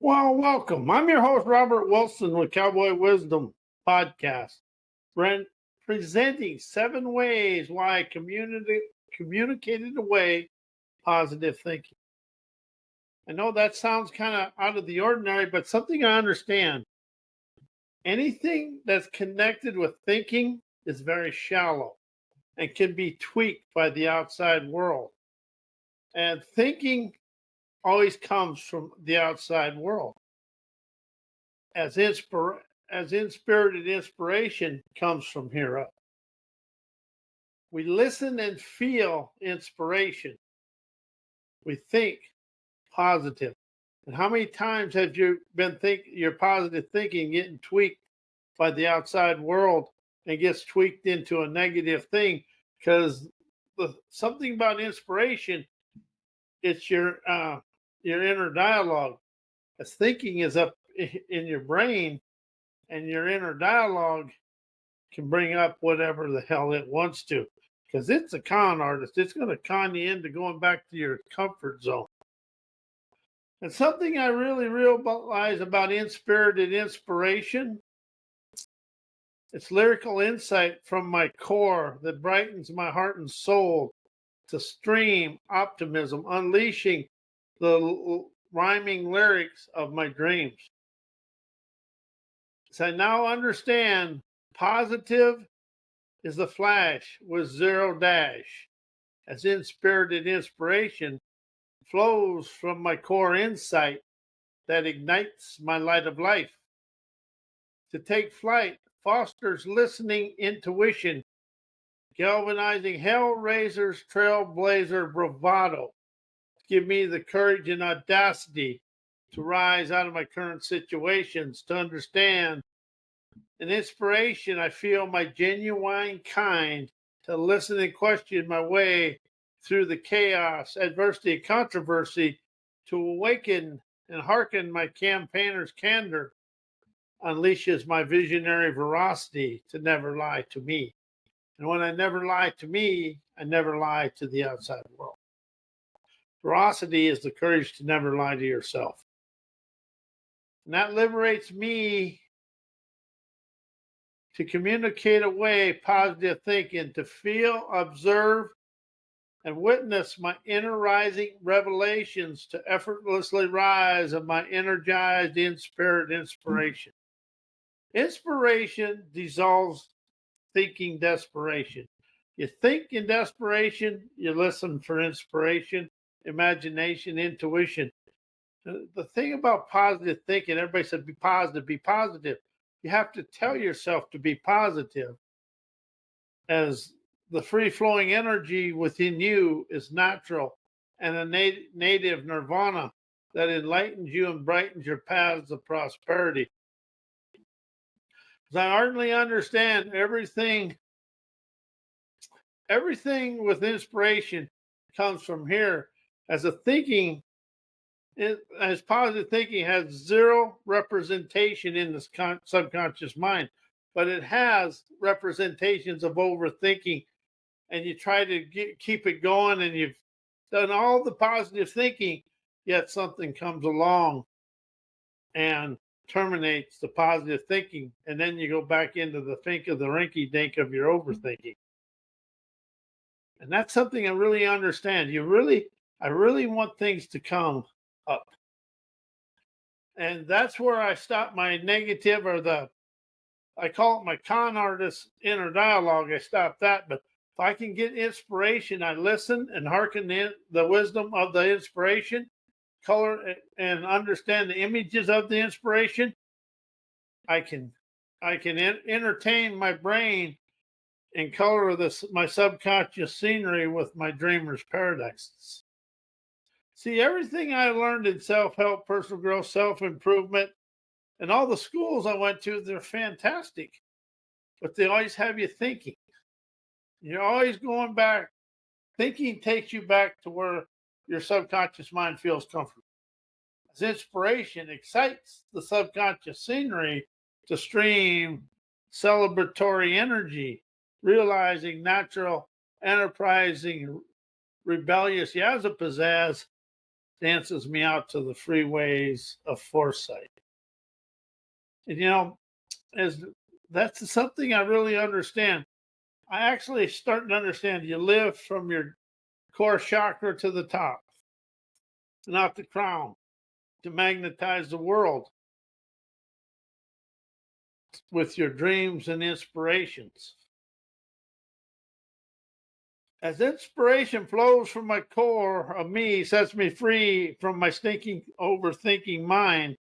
Well, welcome. I'm your host, Robert Wilson with Cowboy Wisdom Podcast, Brent, presenting 7 ways why community communicated away positive thinking. I know that sounds kind of out of the ordinary, but something I understand. Anything that's connected with thinking is very shallow and can be tweaked by the outside world. And thinking always comes from the outside world. as inspirited inspiration comes from here up. We listen and feel inspiration. We think positive. And how many times have you been your positive thinking getting tweaked by the outside world and gets tweaked into a negative thing? Because something about inspiration, it's your inner dialogue. As thinking is up in your brain, and your inner dialogue can bring up whatever the hell it wants to, because it's a con artist. It's going to con you into going back to your comfort zone. And something I really realize about inspirited inspiration, it's lyrical insight from my core that brightens my heart and soul to stream optimism, unleashing the rhyming lyrics of my dreams. So I now understand positive is the flash with zero dash, as inspirited inspiration flows from my core insight that ignites my light of life. To take flight fosters listening intuition, galvanizing hellraiser's trailblazer bravado. Give me the courage and audacity to rise out of my current situations, to understand an inspiration. I feel my genuine kind to listen and question my way through the chaos, adversity, and controversy, to awaken and hearken my campaigner's candor, unleashes my visionary veracity to never lie to me. And when I never lie to me, I never lie to the outside world. Veracity is the courage to never lie to yourself. And that liberates me to communicate away positive thinking, to feel, observe, and witness my inner rising revelations, to effortlessly rise of my energized inspiration. Inspiration dissolves thinking desperation. You think in desperation, you listen for inspiration, imagination, intuition. The thing about positive thinking, everybody said, be positive, be positive. You have to tell yourself to be positive, as the free flowing energy within you is natural and a native nirvana that enlightens you and brightens your paths of prosperity. As I ardently understand everything with inspiration comes from here, as a thinking as positive thinking has zero representation in the subconscious mind, but it has representations of overthinking. And you try to keep it going, and you've done all the positive thinking, yet something comes along and terminates the positive thinking. And then you go back into the think of the rinky dink of your overthinking. And that's something I really understand. I really want things to come up. And that's where I stop my negative, or I call it my con artist inner dialogue. I stop that. But if I can get inspiration, I listen and hearken in the wisdom of the inspiration, color and understand the images of the inspiration. I can entertain my brain and color my subconscious scenery with my dreamer's paradises. See, everything I learned in self-help, personal growth, self-improvement, and all the schools I went to, they're fantastic, but they always have you thinking. You're always going back. Thinking takes you back to where your subconscious mind feels comfortable. As inspiration excites the subconscious scenery to stream celebratory energy, realizing natural, enterprising, rebellious yazza pizzazz dances me out to the freeways of foresight. And as that's something I really understand. I actually starting to understand you live from your core chakra to the top, not the crown, to magnetize the world with your dreams and inspirations. As inspiration flows from my core of me, sets me free from my stinking, overthinking mind.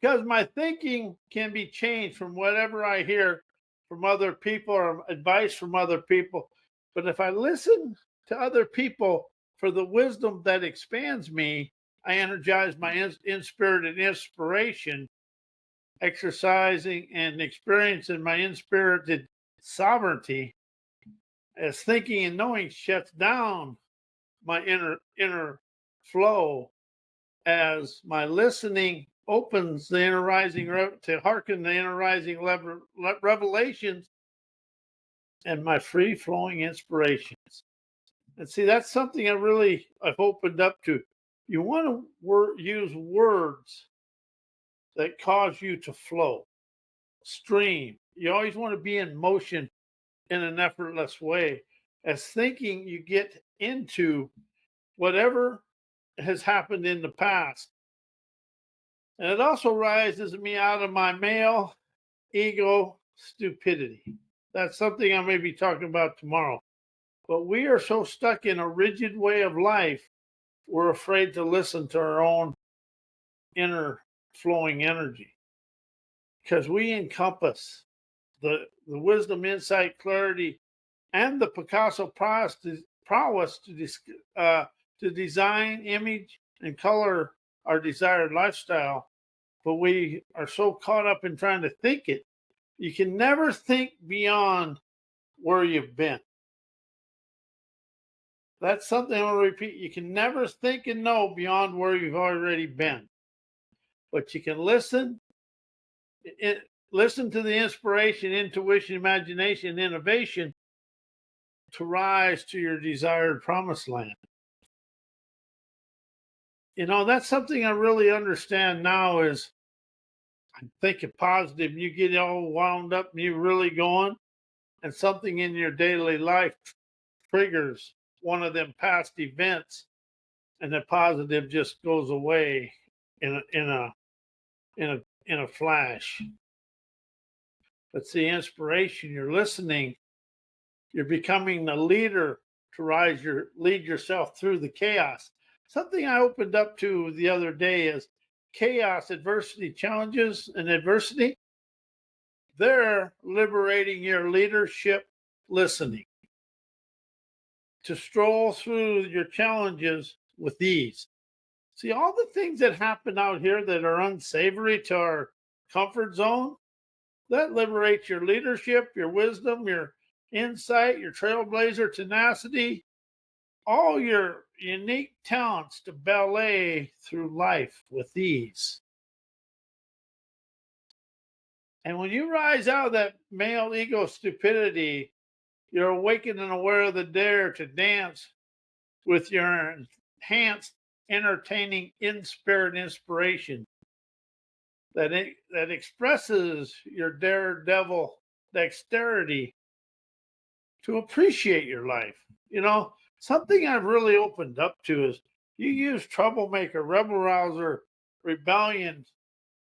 Because my thinking can be changed from whatever I hear from other people or advice from other people. But if I listen to other people for the wisdom that expands me, I energize my inspirited inspiration, exercising and experiencing my inspirited sovereignty, as thinking and knowing shuts down my inner flow, as my listening opens the inner rising to hearken the inner rising revelations and my free flowing inspirations. And see, that's something I've opened up to. You want to use words that cause you to flow, stream. You always want to be in motion in an effortless way. As thinking, you get into whatever has happened in the past. And it also rises me out of my male ego stupidity. That's something I may be talking about tomorrow. But we are so stuck in a rigid way of life, we're afraid to listen to our own inner flowing energy, because we encompass the wisdom, insight, clarity, and the Picasso prowess to design, image, and color our desired lifestyle. But we are so caught up in trying to think it, you can never think beyond where you've been. That's something I want to repeat. You can never think and know beyond where you've already been. But you can listen to the inspiration, intuition, imagination, innovation to rise to your desired promised land. That's something I really understand now is I'm thinking positive. You get all wound up and you're really going, and something in your daily life triggers one of them past events, and the positive just goes away in a flash. But see, inspiration, you're listening, you're becoming the leader to lead yourself through the chaos. Something I opened up to the other day is chaos, adversity, challenges, and adversity. They're liberating your leadership listening to stroll through your challenges with ease. See, all the things that happen out here that are unsavory to our comfort zone, that liberates your leadership, your wisdom, your insight, your trailblazer tenacity, all your unique talents to ballet through life with ease. And when you rise out of that male ego stupidity, you're awakened and aware of the dare to dance with your enhanced, entertaining, inspiration that expresses your daredevil dexterity to appreciate your life. Something I've really opened up to is you use troublemaker, rebel rouser, rebellion.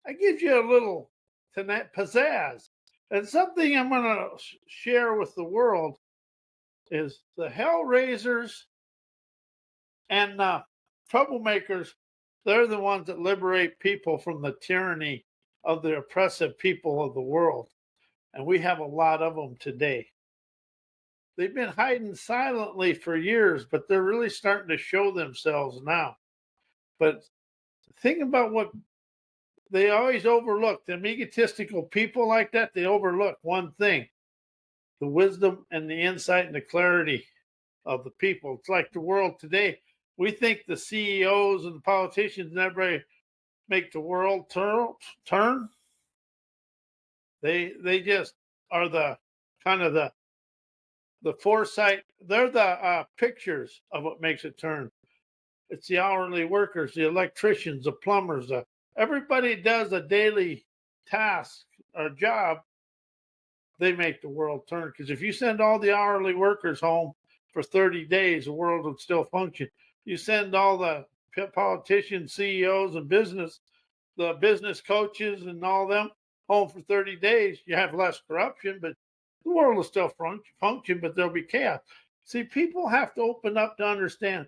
I give you a little pizzazz. And something I'm going to share with the world is the hell raisers and troublemakers. They're the ones that liberate people from the tyranny of the oppressive people of the world. And we have a lot of them today. They've been hiding silently for years, but they're really starting to show themselves now. But think about what they always overlook. Them egotistical people like that, they overlook one thing: the wisdom and the insight and the clarity of the people. It's like the world today. We think the CEOs and the politicians and everybody make the world turn. They just are the kind of the foresight. They're the pictures of what makes it turn. It's the hourly workers, the electricians, the plumbers. Everybody does a daily task or job. They make the world turn. Because if you send all the hourly workers home for 30 days, the world would still function. You send all the politicians, CEOs, and the business coaches, and all them home for 30 days, you have less corruption, but the world will still function, but there'll be chaos. See, people have to open up to understand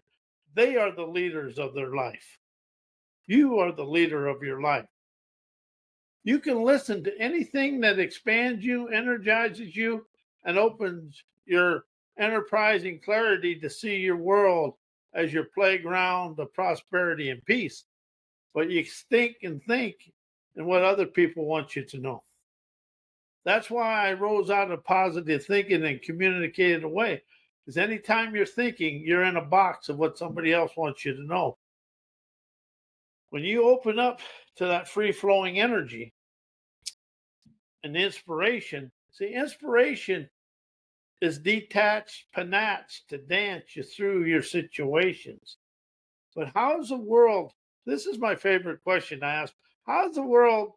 they are the leaders of their life. You are the leader of your life. You can listen to anything that expands you, energizes you, and opens your enterprising clarity to see your world as your playground of prosperity and peace. But you think and think and what other people want you to know. That's why I rose out of positive thinking and communicated away. Because anytime you're thinking, you're in a box of what somebody else wants you to know. When you open up to that free flowing energy and inspiration, see, inspiration is detached panache to dance you through your situations. But how's the world? This is my favorite question to ask. How's the world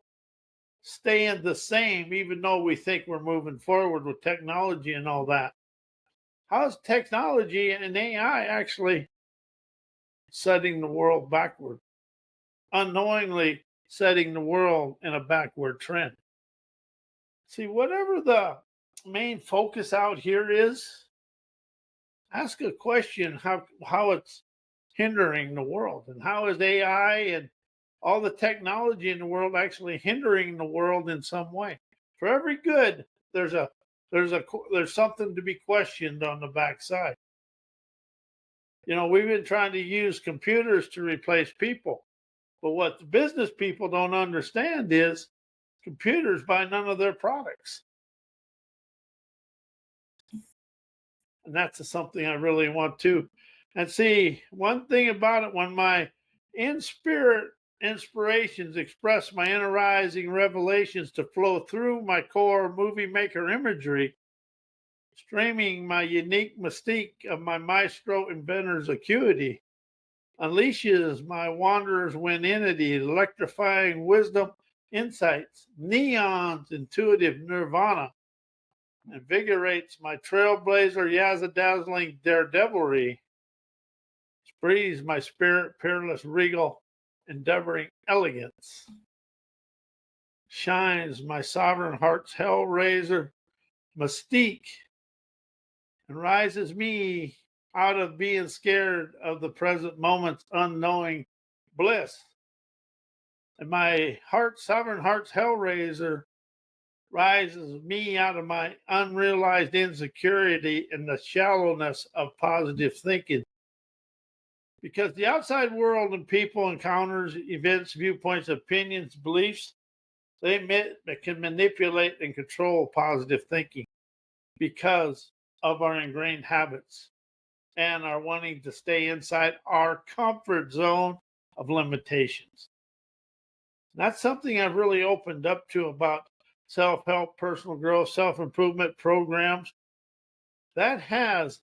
staying the same, even though we think we're moving forward with technology and all that? How's technology and AI actually setting the world backward, unknowingly setting the world in a backward trend? See, whatever the main focus out here is, ask a question how it's hindering the world, and how is AI and all the technology in the world actually hindering the world in some way. For every good, there's something to be questioned on the backside. We've been trying to use computers to replace people, but what the business people don't understand is computers buy none of their products. And that's something I really want to. And see, one thing about it, when my in spirit inspirations express my inner rising revelations to flow through my core movie maker imagery, streaming my unique mystique of my maestro inventor's acuity, unleashes my wanderer's wininity, electrifying wisdom, insights, neon's intuitive nirvana, invigorates my trailblazer, yazza-dazzling daredevilry, breathes my spirit, peerless, regal, endeavoring elegance, shines my sovereign heart's hellraiser mystique, and rises me out of being scared of the present moment's unknowing bliss. And my sovereign heart's hellraiser rises me out of my unrealized insecurity and the shallowness of positive thinking. Because the outside world and people, encounters, events, viewpoints, opinions, beliefs, they can manipulate and control positive thinking because of our ingrained habits and our wanting to stay inside our comfort zone of limitations. That's something I've really opened up to about self-help, personal growth, self-improvement programs. That has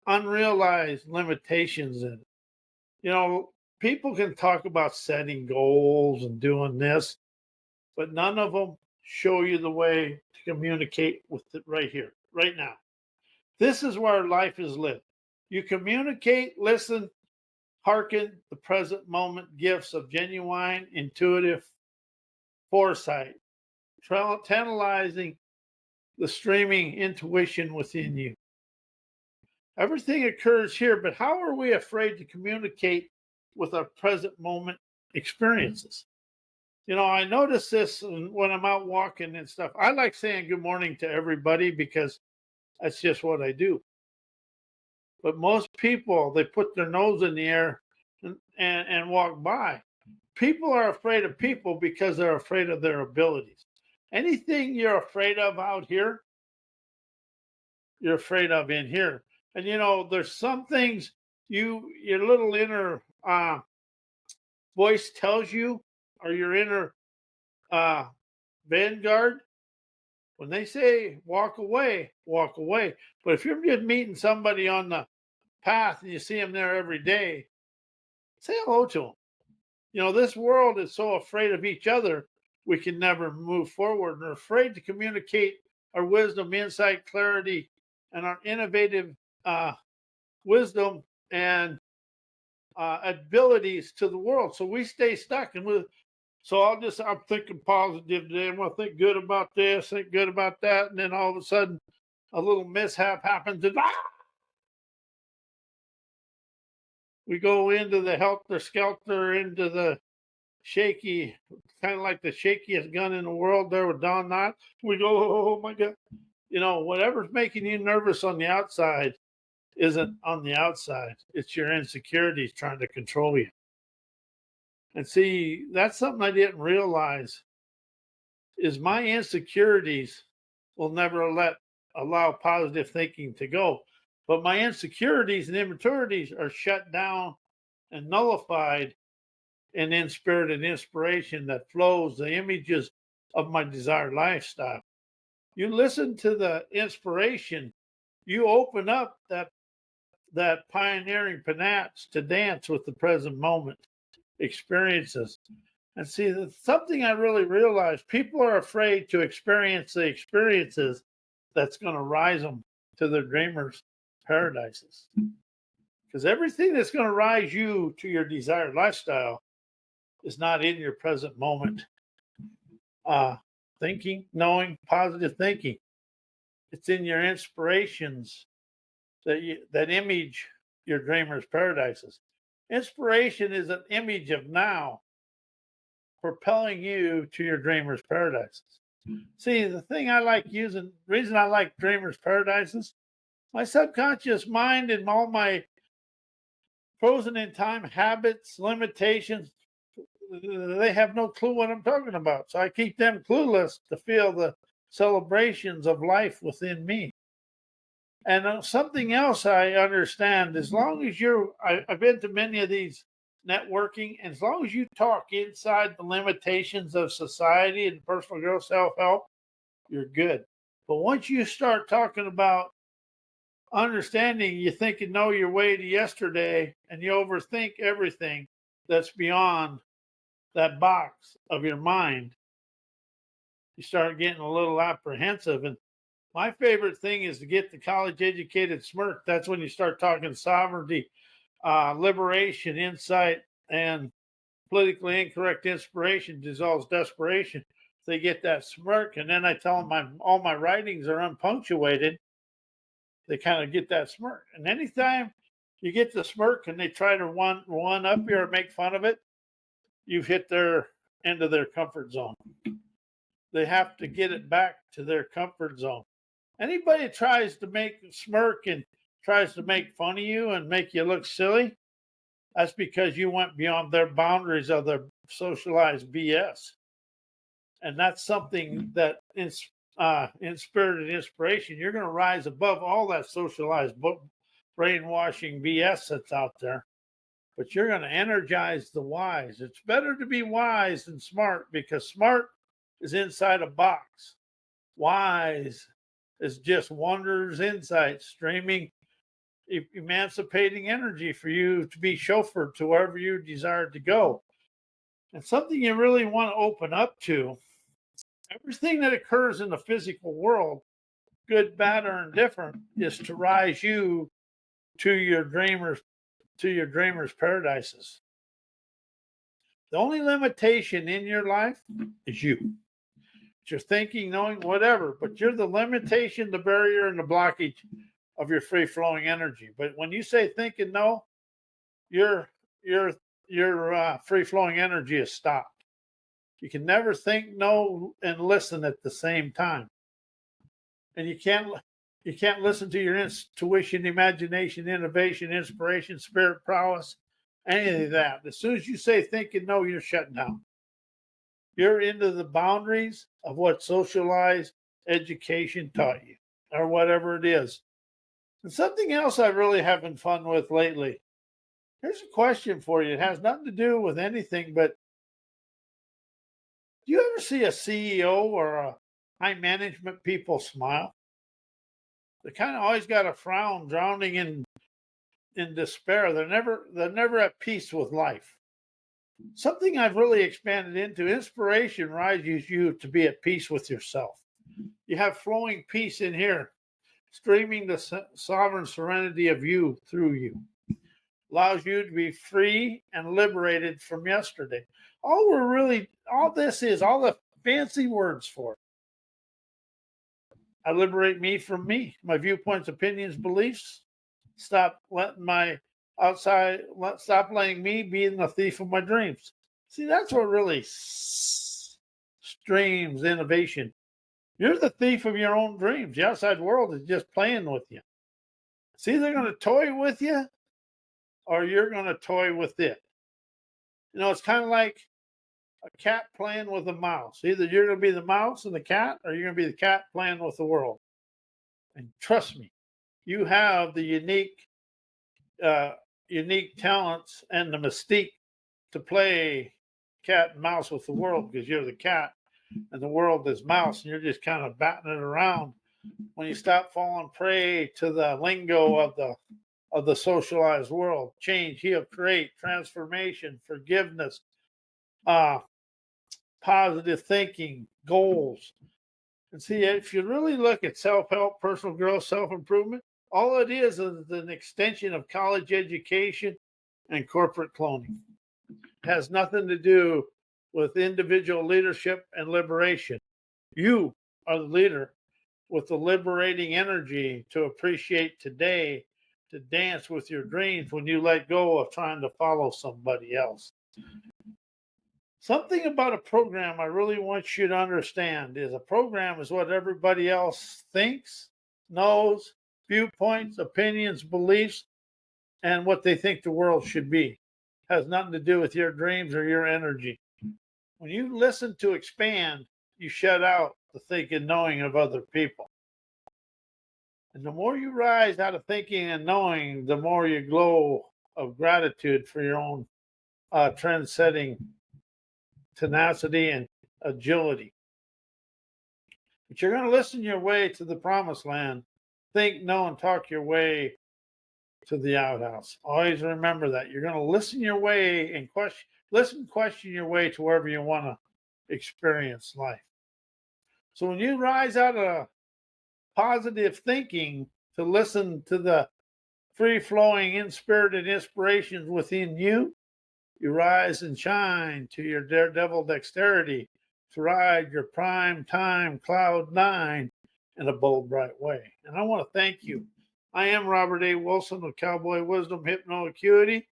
unrealized limitations in it. People can talk about setting goals and doing this, but none of them show you the way to communicate with it right here, right now. This is where life is lived. You communicate, listen, hearken the present moment gifts of genuine, intuitive foresight, tantalizing the streaming intuition within you. Everything occurs here, but how are we afraid to communicate with our present moment experiences? I notice this when I'm out walking and stuff. I like saying good morning to everybody because that's just what I do. But most people, they put their nose in the air and walk by. People are afraid of people because they're afraid of their abilities. Anything you're afraid of out here, you're afraid of in here. And there's some things your little inner voice tells you, or your inner vanguard. When they say walk away, walk away. But if you're just meeting somebody on the path and you see them there every day, say hello to them. This world is so afraid of each other, we can never move forward. We're afraid to communicate our wisdom, insight, clarity, and our innovative wisdom and abilities to the world. So we stay stuck. So I'm thinking positive today. I'm going to think good about this, think good about that. And then all of a sudden, a little mishap happens and we go into the helter skelter, into the shaky, kind of like the shakiest gun in the world there with Don Knotts. We go, oh my God. Whatever's making you nervous on the outside isn't on the outside. It's your insecurities trying to control you. And see, that's something I didn't realize is my insecurities will never allow positive thinking to go. But my insecurities and immaturities are shut down and nullified in inspirited inspiration that flows the images of my desired lifestyle. You listen to the inspiration, you open up that pioneering panache to dance with the present moment experiences. And see, that's something I really realized. People are afraid to experience the experiences that's going to rise them to their dreamers' paradises. Because everything that's going to rise you to your desired lifestyle is not in your present moment thinking, knowing, positive thinking. It's in your inspirations that image your dreamers' paradises. Inspiration is an image of now propelling you to your dreamers' paradises. See, the thing I like using, reason I like dreamers' paradises, my subconscious mind and all my frozen in time habits, limitations, they have no clue what I'm talking about. So I keep them clueless to feel the celebrations of life within me. And something else I understand, as long as I've been to many of these networking, and as long as you talk inside the limitations of society and personal growth, self-help, you're good. But once you start talking about understanding, you think you know your way to yesterday, and you overthink everything that's beyond that box of your mind, you start getting a little apprehensive. And my favorite thing is to get the college educated smirk. That's when you start talking sovereignty, liberation, insight, and politically incorrect inspiration dissolves desperation. They get that smirk, and then I tell them all my writings are unpunctuated. They kind of get that smirk. And anytime you get the smirk and they try to one up you or make fun of it, you've hit their end of their comfort zone. They have to get it back to their comfort zone. Anybody that tries to make smirk and tries to make fun of you and make you look silly, that's because you went beyond their boundaries of their socialized BS. And that's something that in spirited inspiration, you're going to rise above all that socialized brainwashing BS that's out there. But you're going to energize the wise. It's better to be wise than smart, because smart is inside a box. Wise is just wonders, insights, streaming, emancipating energy for you to be chauffeured to wherever you desire to go. And something you really want to open up to, everything that occurs in the physical world, good, bad, or indifferent, is to rise you to your dreamers' paradises. The only limitation in your life is you. It's your thinking, knowing, whatever, but you're the limitation, the barrier, and the blockage of your free-flowing energy. But when you say think and know, your free-flowing energy is stopped. You can never think, know, and listen at the same time. And you can't listen to your intuition, imagination, innovation, inspiration, spirit prowess, any of that. As soon as you say think and know, you're shut down. You're into the boundaries of what socialized education taught you, or whatever it is. And something else I've really having fun with lately. Here's a question for you. It has nothing to do with anything, but do you ever see a CEO or a high management people smile? They kind of always got a frown drowning in in despair. They're never at peace with life. Something I've really expanded into, inspiration rises you to be at peace with yourself. You have flowing peace in here, streaming the sovereign serenity of you through you. Allows you to be free and liberated from yesterday. All this is, all the fancy words for it. I liberate me from me, my viewpoints, opinions, beliefs. Stop letting stop letting me be the thief of my dreams. See, that's what really streams innovation. You're the thief of your own dreams. The outside world is just playing with you. It's either going to toy with you or you're going to toy with it. You know, it's kind of like a cat playing with a mouse. Either you're going to be the mouse and the cat, or you're going to be the cat playing with the world. And trust me, you have the unique talents and the mystique to play cat and mouse with the world, because you're the cat and the world is mouse, and you're just kind of batting it around. When you stop falling prey to the lingo of the socialized world, change, heal, create, transformation, forgiveness, positive thinking, goals. And see, if you really look at self-help, personal growth, self-improvement, all it is an extension of college education and corporate cloning. It has nothing to do with individual leadership and liberation. You are the leader with the liberating energy to appreciate today, to dance with your dreams when you let go of trying to follow somebody else. Something about a program I really want you to understand is a program is what everybody else thinks, knows, viewpoints, opinions, beliefs, and what they think the world should be. It has nothing to do with your dreams or your energy. When you listen to expand, you shut out the thinking and knowing of other people. And the more you rise out of thinking and knowing, the more you glow of gratitude for your own trend-setting tenacity and agility. But you're going to listen your way to the promised land. Think, know, and talk your way to the outhouse. Always remember that. You're going to listen your way and question your way to wherever you want to experience life. So when you rise out of positive thinking to listen to the free-flowing, inspirited inspirations within you, you rise and shine to your daredevil dexterity to ride your prime time cloud nine in a bold, bright way. And I want to thank you. I am Robert A. Wilson of Cowboy Wisdom Hypno Acuity,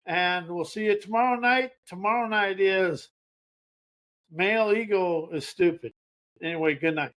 and we'll see you tomorrow night. Tomorrow night is Male Ego is Stupid. Anyway, good night.